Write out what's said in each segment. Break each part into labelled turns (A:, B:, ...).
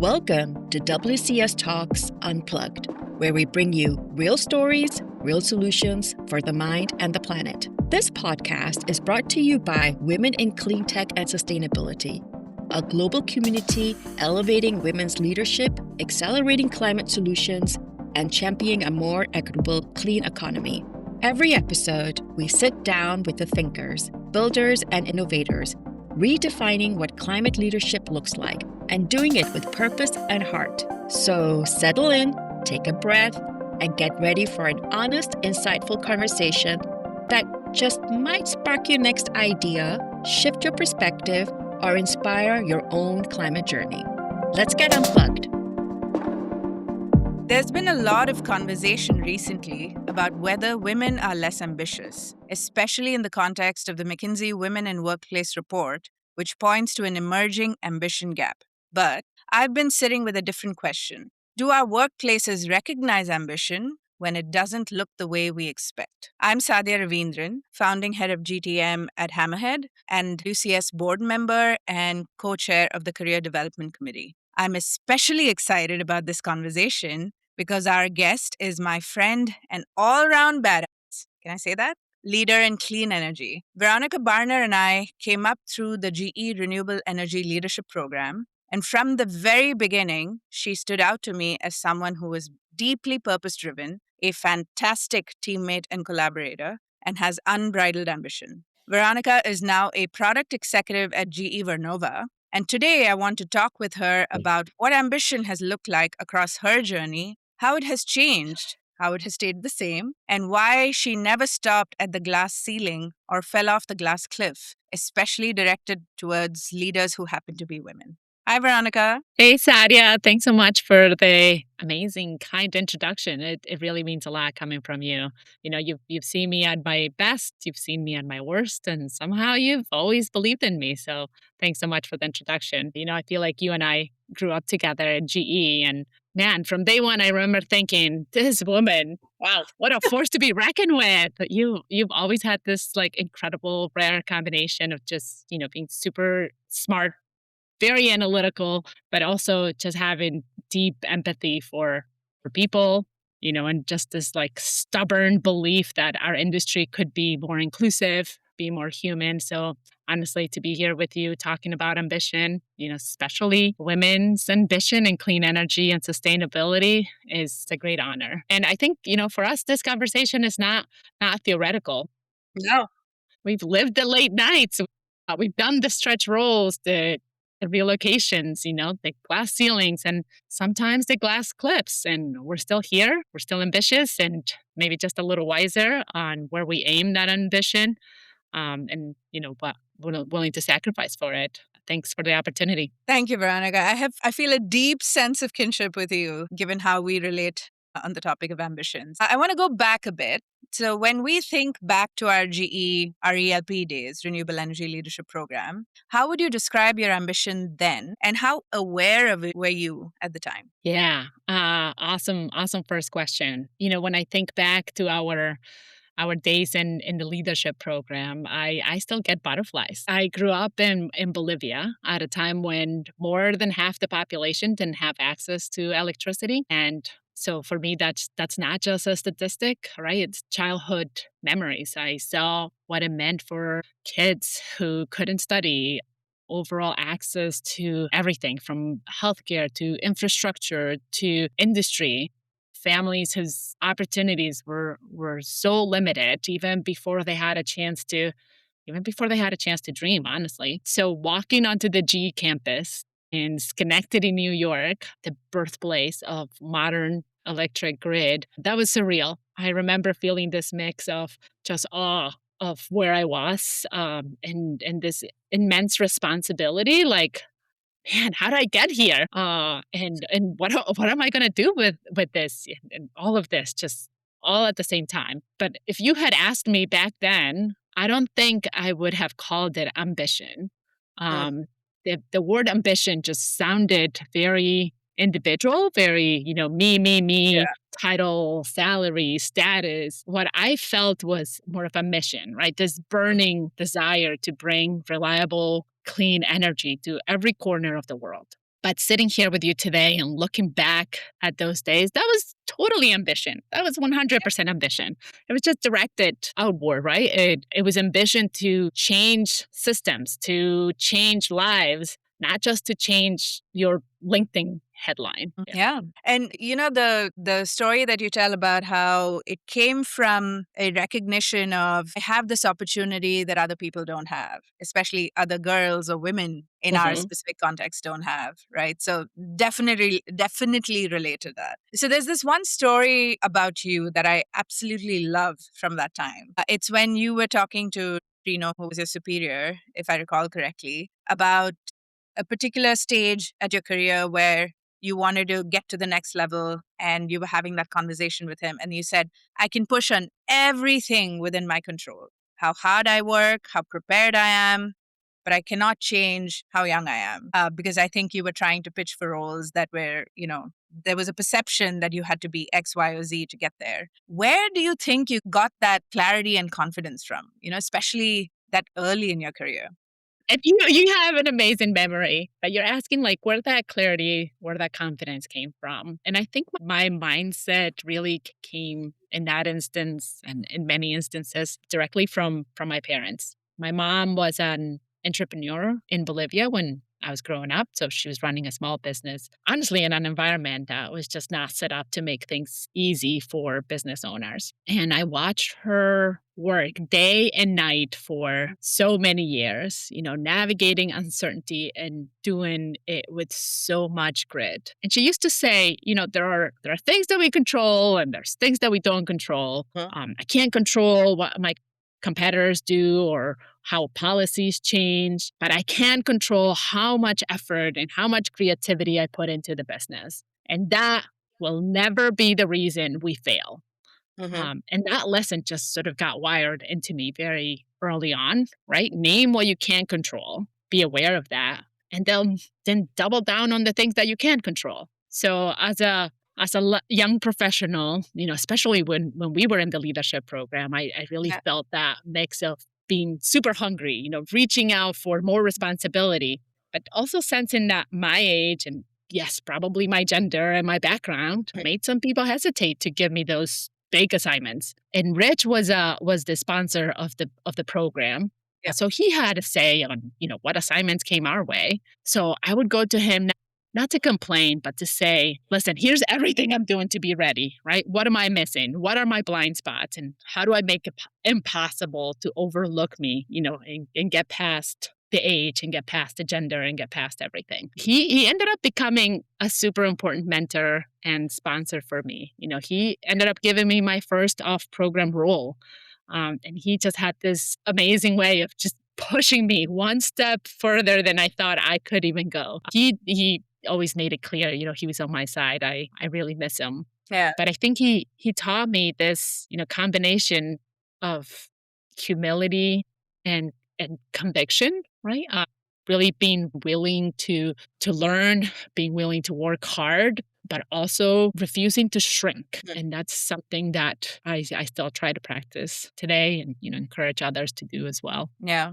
A: Welcome to WCS Talks Unplugged, where we bring you real stories, real solutions for the mind and the planet. This podcast is brought to you by Women in Clean Tech and Sustainability, a global community elevating women's leadership, accelerating climate solutions, and championing a more equitable, clean economy. Every episode, we sit down with the thinkers, builders, and innovators, redefining what climate leadership looks like and doing it with purpose and heart. So settle in, take a breath, and get ready for an honest, insightful conversation that just might spark your next idea, shift your perspective, or inspire your own climate journey. Let's get unplugged.
B: There's been a lot of conversation recently about whether women are less ambitious, especially in the context of the McKinsey Women in Workplace report, which points to an emerging ambition gap. But I've been sitting with a different question. Do our workplaces recognize ambition when it doesn't look the way we expect? I'm Sadia Raveendran, founding head of GTM at Hammerhead and WCS board member and co-chair of the Career Development Committee. I'm especially excited about this conversation because our guest is my friend and all-round badass. Can I say that? Leader in clean energy. Veronica Barner and I came up through the GE Renewable Energy Leadership Program. And from the very beginning, she stood out to me as someone who was deeply purpose-driven, a fantastic teammate and collaborator, and has unbridled ambition. Veronica is now a product executive at GE Vernova. And today I want to talk with her about what ambition has looked like across her journey, how it has changed, how it has stayed the same, and why she never stopped at the glass ceiling or fell off the glass cliff, especially directed towards leaders who happen to be women. Hi, Veronica.
C: Hey, Sadia. Thanks so much for the amazing, kind introduction. It really means a lot coming from you. You know, you've seen me at my best, you've seen me at my worst, and somehow you've always believed in me. So thanks so much for the introduction. You know, I feel like you and I grew up together at GE, and man, from day one, I remember thinking, this woman, wow, what a force to be reckoned with. But you've always had this like incredible, rare combination of just, you know, being super smart, very analytical, but also just having deep empathy for people, you know, and just this like stubborn belief that our industry could be more inclusive, be more human. So honestly, to be here with you talking about ambition, you know, especially women's ambition in clean energy and sustainability is a great honor. And I think, you know, for us, this conversation is not theoretical.
B: No.
C: We've lived the late nights. We've done the stretch roles, the relocations, you know, the glass ceilings and sometimes the glass cliffs. And we're still here. We're still ambitious and maybe just a little wiser on where we aim that ambition. And, you know, what we're willing to sacrifice for it. Thanks for the opportunity.
B: Thank you, Veronica. I feel a deep sense of kinship with you, given how we relate on the topic of ambitions. I want to go back a bit. So when we think back to our GE RELP days, Renewable Energy Leadership Program, how would you describe your ambition then? And how aware of it were you at the time?
C: Yeah, awesome first question. You know, when I think back to our days in the leadership program, I still get butterflies. I grew up in Bolivia at a time when more than half the population didn't have access to electricity. And so for me, that's not just a statistic, right? It's childhood memories. I saw what it meant for kids who couldn't study, overall access to everything from healthcare to infrastructure to industry. Families whose opportunities were so limited even before they had a chance to dream, honestly. So walking onto the GE campus in Schenectady, New York, the birthplace of modern electric grid, that was surreal. I remember feeling this mix of just awe of where I was, and this immense responsibility, like, man, how did I get here? And what am I going to do with this and all of this, just all at the same time? But if you had asked me back then, I don't think I would have called it ambition. The word ambition just sounded very individual, very, you know, me,
B: Yeah.
C: title, salary, status. What I felt was more of a mission, right? This burning desire to bring reliable, clean energy to every corner of the world. But sitting here with you today and looking back at those days, that was totally ambition. That was 100% ambition. It was just directed outward, right? It was ambition to change systems, to change lives, not just to change your LinkedIn headline.
B: Yeah. And the story that you tell about how it came from a recognition of I have this opportunity that other people don't have, especially other girls or women in our specific context don't have, right? So definitely relate to that. So there's this one story about you that I absolutely love from that time. It's when you were talking to Reno, who was your superior, if I recall correctly, about a particular stage at your career where you wanted to get to the next level and you were having that conversation with him and you said, I can push on everything within my control. How hard I work, how prepared I am, but I cannot change how young I am. Because I think you were trying to pitch for roles that were, there was a perception that you had to be X, Y, or Z to get there. Where do you think you got that clarity and confidence from, especially that early in your career?
C: And you have an amazing memory, but you're asking like where that clarity, where that confidence came from. And I think my mindset really came in that instance and in many instances directly from my parents. My mom was an entrepreneur in Bolivia when I was growing up. So she was running a small business, honestly, in an environment that was just not set up to make things easy for business owners. And I watched her work day and night for so many years, navigating uncertainty and doing it with so much grit. And she used to say, there are things that we control and there's things that we don't control. I can't control what my competitors do or how policies change, but I can control how much effort and how much creativity I put into the business. And that will never be the reason we fail. And that lesson just sort of got wired into me very early on, right? Name what you can control, be aware of that, and then double down on the things that you can control. So as a young professional, especially when we were in the leadership program, I really felt that mix of being super hungry, reaching out for more responsibility, but also sensing that my age and yes, probably my gender and my background made some people hesitate to give me those big assignments. And Rich was the sponsor of the program. Yeah. So he had a say on, what assignments came our way. So I would go to him not to complain, but to say, listen, here's everything I'm doing to be ready, right? What am I missing? What are my blind spots? And how do I make it impossible to overlook me, and get past the age and get past the gender and get past everything. He ended up becoming a super important mentor and sponsor for me. He ended up giving me my first off-program role. And he just had this amazing way of just pushing me one step further than I thought I could even go. He always made it clear, he was on my side. I really miss him.
B: Yeah.
C: But I think he taught me this, combination of humility and conviction, right? Really being willing to learn, being willing to work hard, but also refusing to shrink. And that's something that I still try to practice today and, encourage others to do as well.
B: Yeah.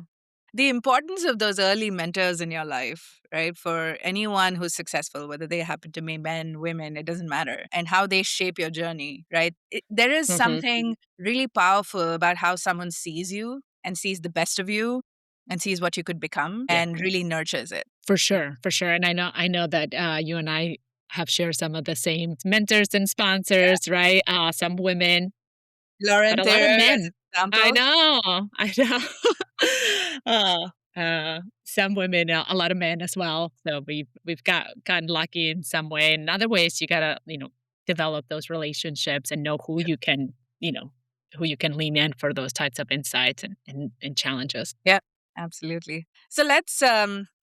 B: The importance of those early mentors in your life, right? For anyone who's successful, whether they happen to be men, women, it doesn't matter, and how they shape your journey, right? There is something really powerful about how someone sees you and sees the best of you and sees what you could become and really nurtures it.
C: For sure. And I know that you and I have shared some of the same mentors and sponsors, right? Some women,
B: Lauren,
C: but a lot of men. I know. Some women, a lot of men as well. So we've gotten lucky in some way. In other ways, you gotta develop those relationships and know who you can lean in for those types of insights and challenges.
B: Yeah, absolutely. So let's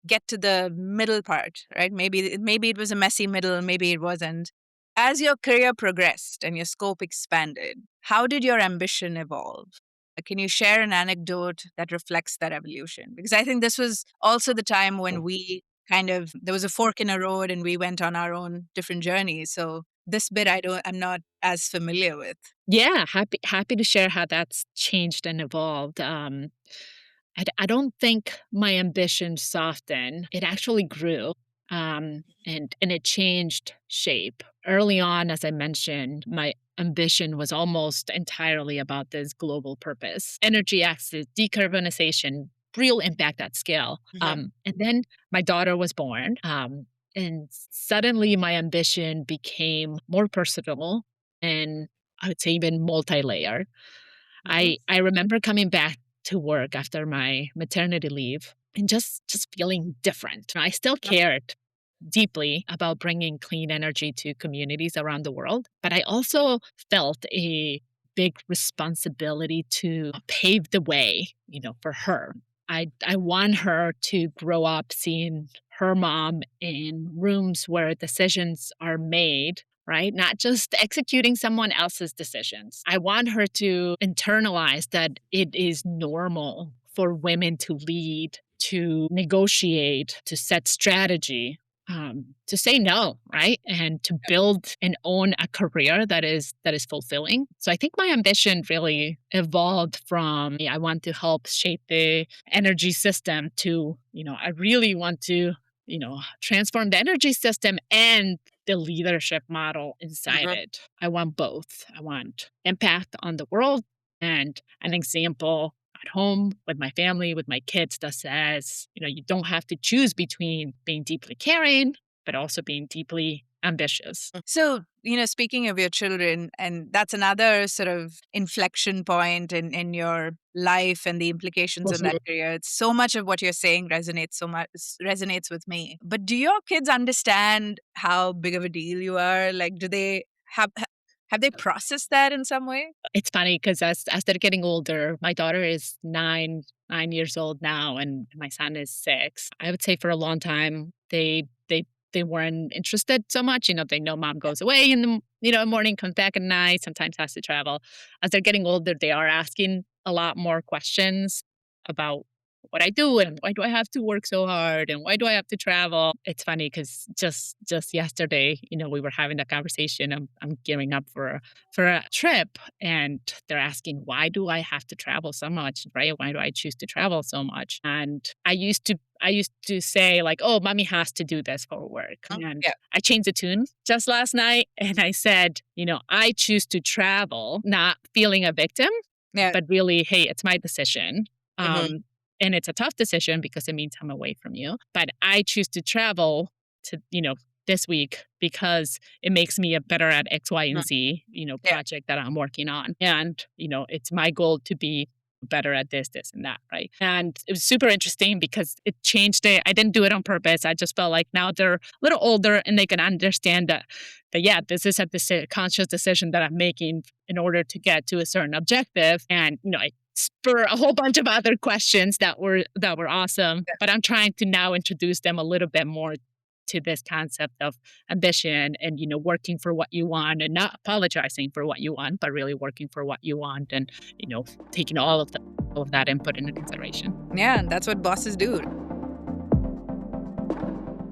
B: get to the middle part, right? Maybe it was a messy middle, maybe it wasn't. As your career progressed and your scope expanded, how did your ambition evolve? Can you share an anecdote that reflects that evolution? Because I think this was also the time when there was a fork in a road and we went on our own different journeys. So this bit I'm not as familiar with.
C: Yeah, happy to share how that's changed and evolved. I don't think my ambition softened. It actually grew. and it changed shape. Early on, as I mentioned, my ambition was almost entirely about this global purpose, energy access, decarbonization, real impact at scale. And then my daughter was born, and suddenly my ambition became more personal and I would say even multi-layered. I remember coming back to work after my maternity leave and just feeling different. I still cared deeply about bringing clean energy to communities around the world, but I also felt a big responsibility to pave the way, for her. I want her to grow up seeing her mom in rooms where decisions are made, right? Not just executing someone else's decisions. I want her to internalize that it is normal for women to lead, to negotiate, to set strategy, to say no, right? And to build and own a career that is fulfilling. So I think my ambition really evolved from I want to help shape the energy system to, I really want to, transform the energy system and the leadership model inside it. I want both. I want impact on the world and an example at home with my family, with my kids that says, you don't have to choose between being deeply caring, but also being deeply ambitious.
B: So, speaking of your children, and that's another sort of inflection point in your life and the implications in that career. It's so much of what you're saying resonates with me. But do your kids understand how big of a deal you are? Like, do they have they processed that in some way?
C: It's funny because as they're getting older, my daughter is 9 years old now, and my son is 6. I would say for a long time they weren't interested so much. They know mom goes away in the morning, comes back at night, sometimes has to travel. As they're getting older, they are asking a lot more questions about what I do and why do I have to work so hard and why do I have to travel. It's funny because just yesterday, we were having a conversation. I'm gearing up for a trip, and they're asking, why do I have to travel so much, right? Why do I choose to travel so much? And I used to say like, oh, mommy has to do this for work. And I changed the tune just last night and I said, I choose to travel, not feeling a victim, but really, hey, it's my decision. And it's a tough decision because it means I'm away from you. But I choose to travel to, this week because it makes me better at X, Y, and Z, project that I'm working on. And, it's my goal to be better at this, and that, right? And it was super interesting because it changed it. I didn't do it on purpose. I just felt like now they're a little older and they can understand that this is a conscious decision that I'm making in order to get to a certain objective. And, it spur a whole bunch of other questions that were awesome. But I'm trying to now introduce them a little bit more to this concept of ambition and, working for what you want and not apologizing for what you want, but really working for what you want and, taking all of that input into consideration.
B: Yeah, that's what bosses do.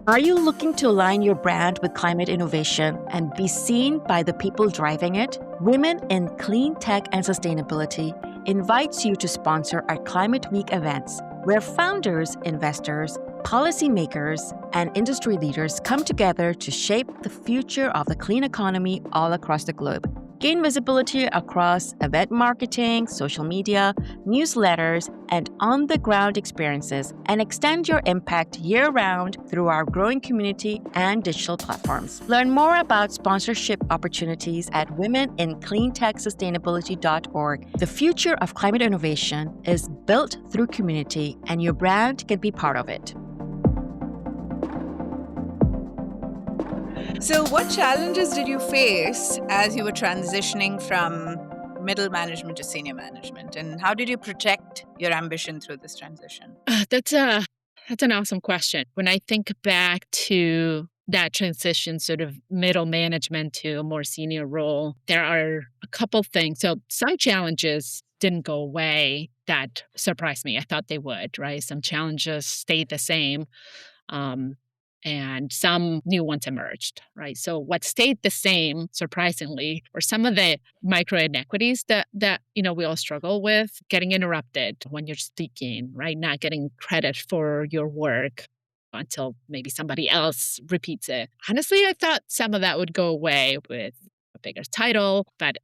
A: Are you looking to align your brand with climate innovation and be seen by the people driving it? Women in Clean Tech and Sustainability invites you to sponsor our Climate Week events, where founders, investors, policymakers, and industry leaders come together to shape the future of the clean economy all across the globe. Gain visibility across event marketing, social media, newsletters, and on-the-ground experiences, and extend your impact year-round through our growing community and digital platforms. Learn more about sponsorship opportunities at womencleantechsustainability.org. The future of climate innovation is built through community, and your brand can be part of it.
B: So what challenges did you face as you were transitioning from middle management to senior management? And how did you protect your ambition through this transition?
C: That's an awesome question. When I think back to that transition, sort of middle management to a more senior role, there are a couple things. So some challenges didn't go away that surprised me. I thought they would, right? Some challenges stayed the same. And some new ones emerged, right? So what stayed the same, surprisingly, were some of the micro inequities that we all struggle with. Getting interrupted when you're speaking, right? Not getting credit for your work. until maybe somebody else repeats it. Honestly, I thought some of that would go away with a bigger title, but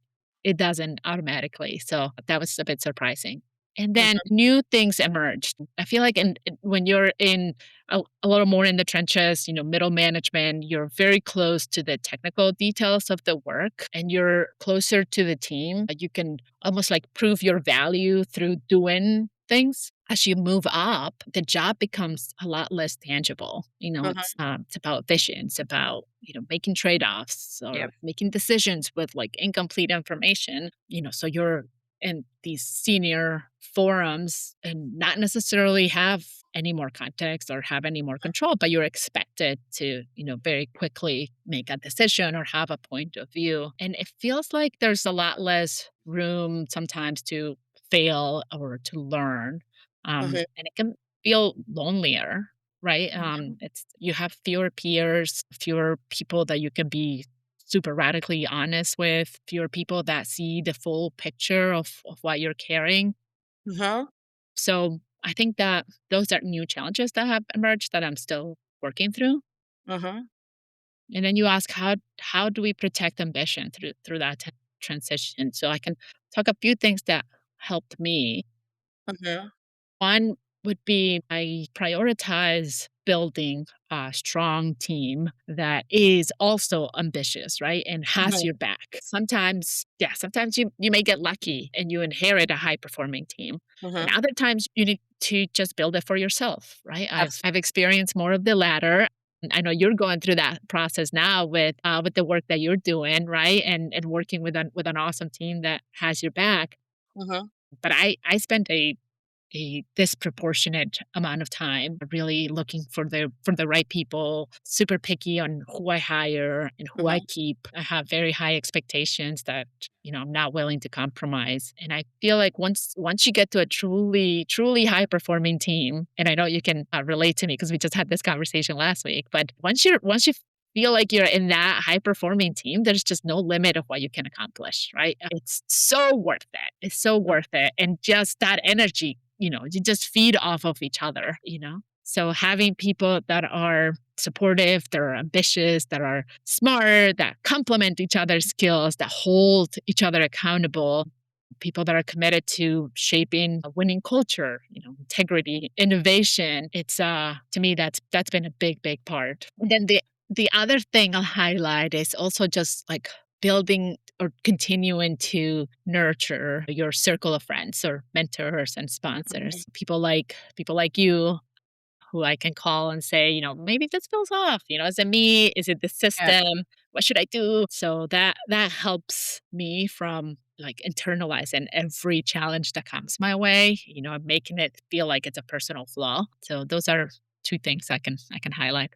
C: it doesn't automatically. So that was a bit surprising. And then new things emerged. I feel like when you're in a little more in the trenches, middle management, you're very close to the technical details of the work and you're closer to the team. You can almost like prove your value through doing things. As you move up, the job becomes a lot less tangible. It's about vision. It's about, making trade-offs or making decisions with like incomplete information. So you're in these senior forums and not necessarily have any more context or have any more control, but you're expected to, very quickly make a decision or have a point of view. And it feels like there's a lot less room sometimes to fail or to learn. And it can feel lonelier, right? It's you have fewer peers, fewer people that you can be super radically honest with, fewer people that see the full picture of what you're carrying. So I think that those are new challenges that have emerged that I'm still working through. And then you ask how do we protect ambition through that transition? So I can talk a few things that helped me. One would be I prioritize building a strong team that is also ambitious, right? And has your back. Sometimes you may get lucky and you inherit a high performing team. And other times you need to just build it for yourself, right? I've experienced more of the latter. I know you're going through that process now with the work that you're doing, right? And working with an awesome team that has your back. But I spent a disproportionate amount of time really looking for the right people, super picky on who I hire and who I keep. I have very high expectations that, I'm not willing to compromise. And I feel like once you get to a truly, truly high performing team, and I know you can relate to me because we just had this conversation last week, but once you feel like you're in that high performing team, there's just no limit of what you can accomplish, right? It's so worth it. It's so worth it. And just that energy, you just feed off of each other, So having people that are supportive, that are ambitious, that are smart, that complement each other's skills, that hold each other accountable, people that are committed to shaping a winning culture, integrity, innovation. It's to me that's been a big, big part. And then the other thing I'll highlight is also just like building or continuing to nurture your circle of friends or mentors and sponsors. People like you who I can call and say, maybe this feels off. Is it me? Is it the system? What should I do? So that helps me from like internalizing every challenge that comes my way, making it feel like it's a personal flaw. So those are two things I can highlight.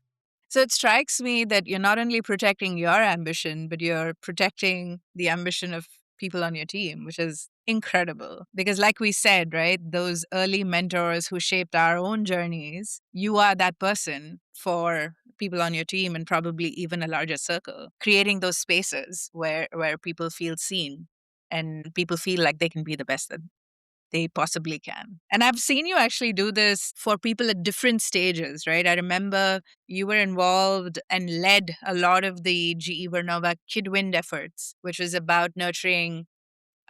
B: So it strikes me that you're not only protecting your ambition, but you're protecting the ambition of people on your team, which is incredible. Because like we said, right, those early mentors who shaped our own journeys, you are that person for people on your team and probably even a larger circle, creating those spaces where people feel seen and people feel like they can be the best that they possibly can. And I've seen you actually do this for people at different stages, right? I remember you were involved and led a lot of the GE Vernova Kidwind efforts, which was about nurturing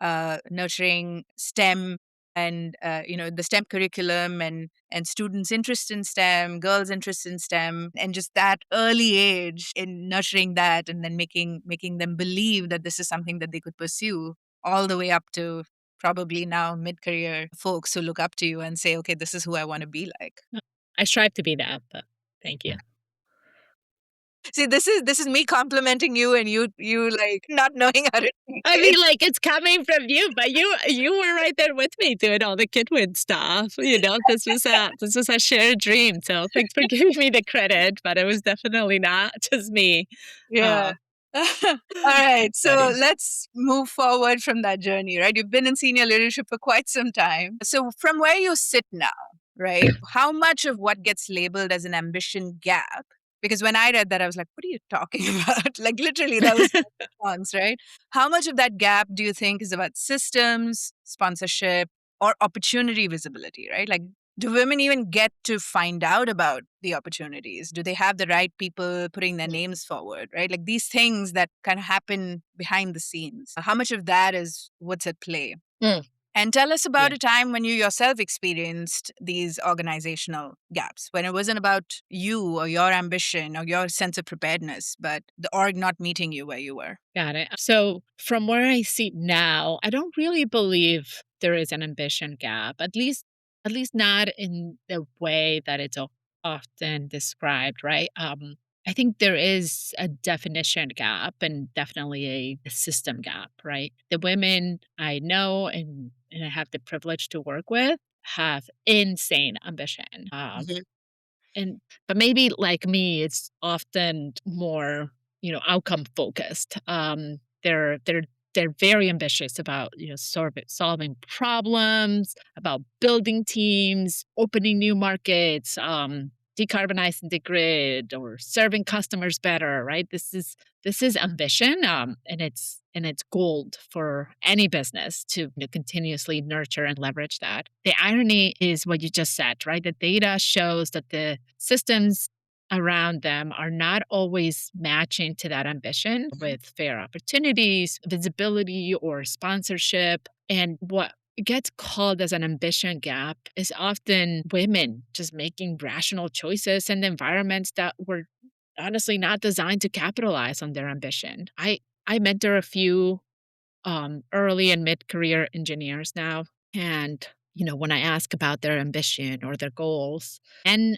B: STEM and the STEM curriculum and students' interest in STEM, girls' interest in STEM, and just that early age in nurturing that and then making them believe that this is something that they could pursue all the way up to probably now mid-career folks who look up to you and say, okay, this is who I want to be like.
C: I strive to be that, but thank you.
B: See, this is me complimenting you and you like not knowing how to.
C: I mean, like it's coming from you, but you were right there with me doing all the Kidwin stuff. This was a shared dream. So thanks for giving me the credit, but it was definitely not just me.
B: Yeah. All right. So let's move forward from that journey, right? You've been in senior leadership for quite some time. So from where you sit now, right? How much of what gets labeled as an ambition gap? Because when I read that, I was like, what are you talking about? Like literally that was my response, right? How much of that gap do you think is about systems, sponsorship, or opportunity visibility, right? Like Do women even get to find out about the opportunities? Do they have the right people putting their names forward, right? Like these things that kind of happen behind the scenes. How much of that is what's at play?
C: Mm,
B: And tell us
C: yeah.
B: about a time when you yourself experienced these organizational gaps, when it wasn't about you or your ambition or your sense of preparedness, but the org not meeting you where you were.
C: Got it. So from where I see now, I don't really believe there is an ambition gap, at least not in the way that it's often described, right? I think there is a definition gap and definitely a system gap, right? The women I know and I have the privilege to work with have insane ambition.
B: Mhm.
C: And but maybe like me, it's often more, outcome focused. They're very ambitious about, solving problems, about building teams, opening new markets, decarbonizing the grid or serving customers better, right? This is ambition, and it's gold for any business to, continuously nurture and leverage that. The irony is what you just said, right? The data shows that the systems around them are not always matching to that ambition with fair opportunities, visibility, or sponsorship. And what gets called as an ambition gap is often women just making rational choices in environments that were honestly not designed to capitalize on their ambition. I mentor a few early and mid career engineers now. And, when I ask about their ambition or their goals, and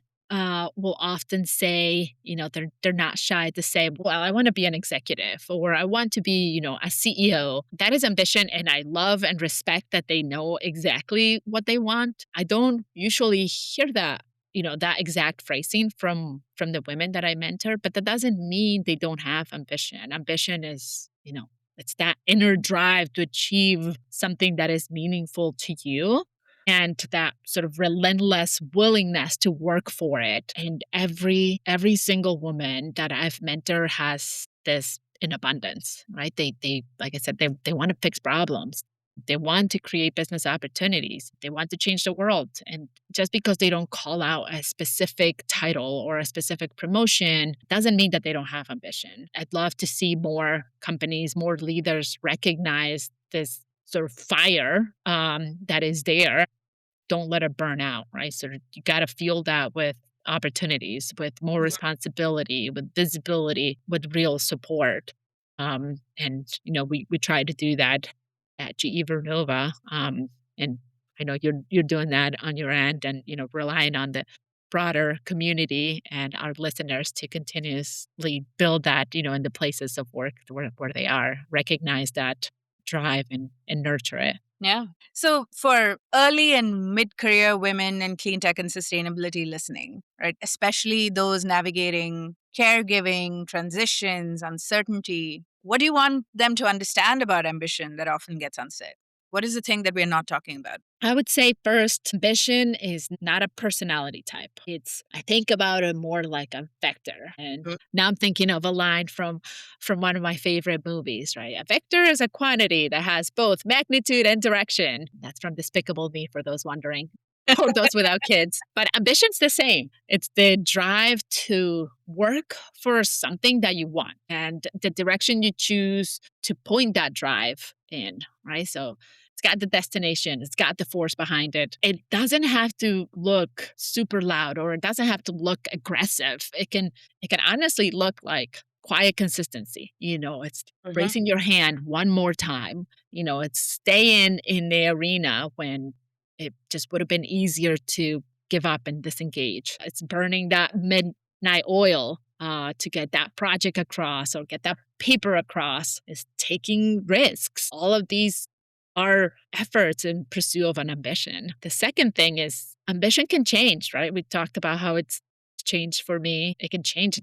C: will often say, they're not shy to say, well, I want to be an executive or I want to be, a CEO. That is ambition. And I love and respect that they know exactly what they want. I don't usually hear that. That exact phrasing from the women that I mentor, but that doesn't mean they don't have ambition. Ambition is, it's that inner drive to achieve something that is meaningful to you and that sort of relentless willingness to work for it. And every single woman that I've mentored has this in abundance, right? They like I said, they want to fix problems. They want to create business opportunities. They want to change the world. And just because they don't call out a specific title or a specific promotion doesn't mean that they don't have ambition. I'd love to see more companies, more leaders recognize this sort of fire that is there. Don't let it burn out, right? So you got to fuel that with opportunities, with more responsibility, with visibility, with real support. And we try to do that at GE Vernova. And I know you're doing that on your end, and relying on the broader community and our listeners to continuously build that, in the places of work where they are, recognize that drive and nurture it.
B: Yeah. So for early and mid career women in clean tech and sustainability listening, right, especially those navigating caregiving, transitions, uncertainty, what do you want them to understand about ambition that often gets unsaid? What is the thing that we're not talking about?
C: I would say first, ambition is not a personality type. I think about it more like a vector. And now I'm thinking of a line from one of my favorite movies, right? A vector is a quantity that has both magnitude and direction. That's from Despicable Me for those wondering. Or those without kids. But ambition's the same. It's the drive to work for something that you want and the direction you choose to point that drive in, right? So it's got the destination, it's got the force behind it. It doesn't have to look super loud or it doesn't have to look aggressive. It can honestly look like quiet consistency. It's raising your hand one more time. It's staying in the arena when it just would have been easier to give up and disengage. It's burning that midnight oil to get that project across or get that paper across. It's taking risks. All of these are efforts in pursuit of an ambition. The second thing is ambition can change, right? We talked about how it's changed for me. It can change.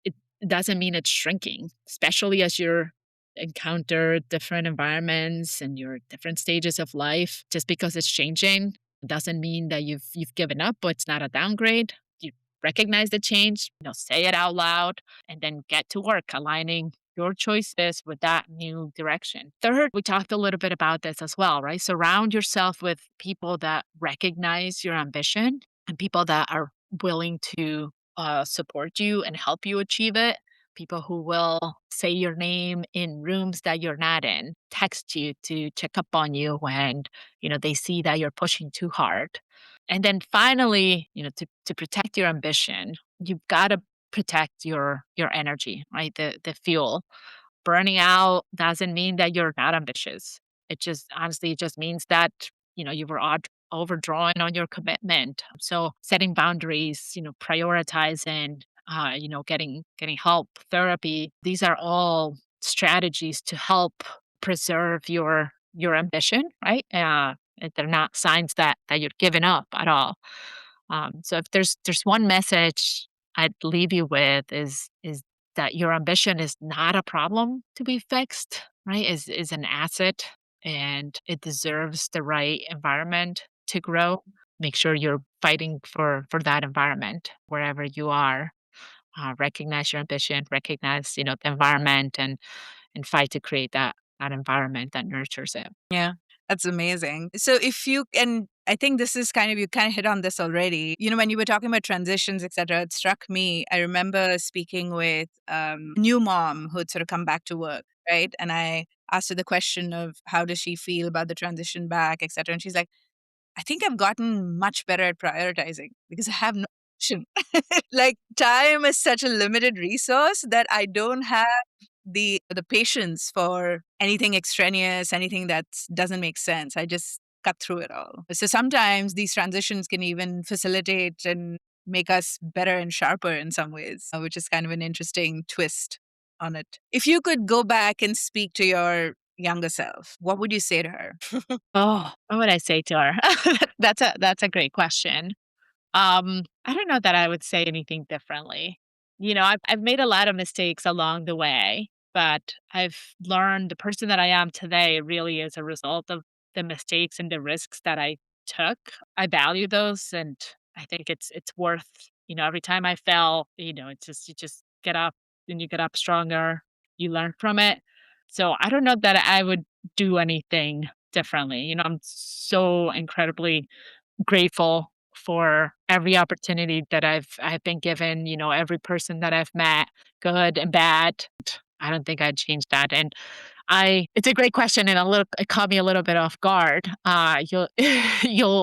C: It doesn't mean it's shrinking, especially as you're encounter different environments and your different stages of life. Just because it's changing doesn't mean that you've given up, but it's not a downgrade. You recognize the change, say it out loud, and then get to work aligning your choice is with that new direction. Third, we talked a little bit about this as well, right? Surround yourself with people that recognize your ambition and people that are willing to support you and help you achieve it. People who will say your name in rooms that you're not in, text you to check up on you when, they see that you're pushing too hard. And then finally, to protect your ambition, you've got to protect your energy, right? The fuel. Burning out doesn't mean that you're not ambitious. It just honestly it just means that, you were overdrawing on your commitment. So setting boundaries, prioritizing, getting help, therapy, these are all strategies to help preserve your ambition, right? They're not signs that you're giving up at all. So if there's one message I'd leave you with is that your ambition is not a problem to be fixed, right? Is an asset, and it deserves the right environment to grow. Make sure you're fighting for that environment wherever you are. Recognize your ambition, recognize the environment, and fight to create that environment that nurtures it.
B: Yeah, that's amazing. So if you, and I think this is you kind of hit on this already. When you were talking about transitions, etc., it struck me. I remember speaking with a new mom who had sort of come back to work, right? And I asked her the question of how does she feel about the transition back, etc. And she's like, I think I've gotten much better at prioritizing because I have no option. Like time is such a limited resource that I don't have the patience for anything extraneous, anything that doesn't make sense. I just cut through it all. So sometimes these transitions can even facilitate and make us better and sharper in some ways, which is kind of an interesting twist on it. If you could go back and speak to your younger self, what would you say to her?
C: Oh, what would I say to her? That's a great question. I don't know that I would say anything differently. I've made a lot of mistakes along the way, but I've learned the person that I am today really is a result of the mistakes and the risks that I took. I value those, and I think it's worth, every time I fell, it's just you just get up and you get up stronger, you learn from it. So I don't know that I would do anything differently. I'm so incredibly grateful for every opportunity that I've been given, every person that I've met, good and bad. I don't think I'd change that. And it's a great question, and it caught me a little bit off guard. You'll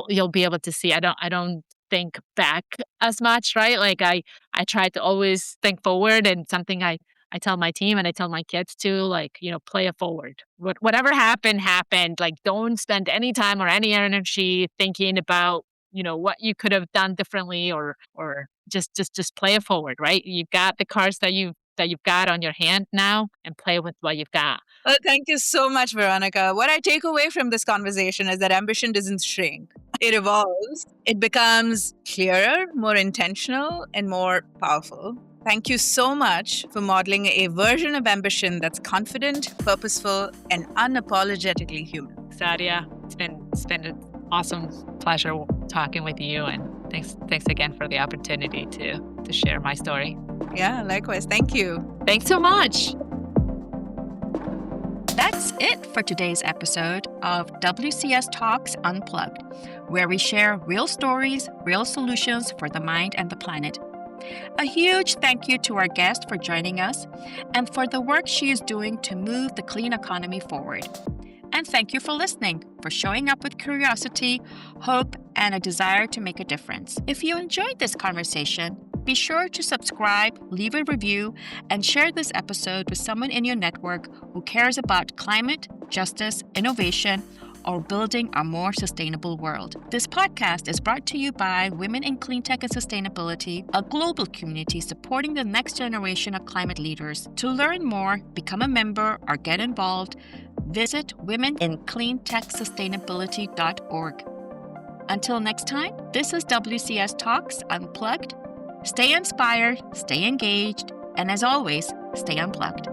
C: you'll be able to see. I don't think back as much, right? Like I try to always think forward, and something I tell my team and I tell my kids too, like, play it forward. Whatever happened, happened. Like, don't spend any time or any energy thinking about, what you could have done differently, or just play it forward, right? You've got the cards that you've got on your hand now, and play with what you've got.
B: Well, thank you so much, Veronica. What I take away from this conversation is that ambition doesn't shrink. It evolves. It becomes clearer, more intentional, and more powerful. Thank you so much for modeling a version of ambition that's confident, purposeful, and unapologetically human.
C: Sadia, it's been an awesome pleasure talking with you, and thanks again for the opportunity to share my story.
B: Yeah, likewise. Thank you.
C: Thanks so much.
A: That's it for today's episode of WCS Talks Unplugged, where we share real stories, real solutions for the mind and the planet. A huge thank you to our guest for joining us and for the work she is doing to move the clean economy forward. And thank you for listening, for showing up with curiosity, hope, and a desire to make a difference. If you enjoyed this conversation, be sure to subscribe, leave a review, and share this episode with someone in your network who cares about climate, justice, innovation, or building a more sustainable world. This podcast is brought to you by Women in Clean Tech and Sustainability, a global community supporting the next generation of climate leaders. To learn more, become a member, or get involved, visit womenincleantechsustainability.org. Until next time, this is WCS Talks Unplugged. Stay inspired, stay engaged, and as always, stay unplugged.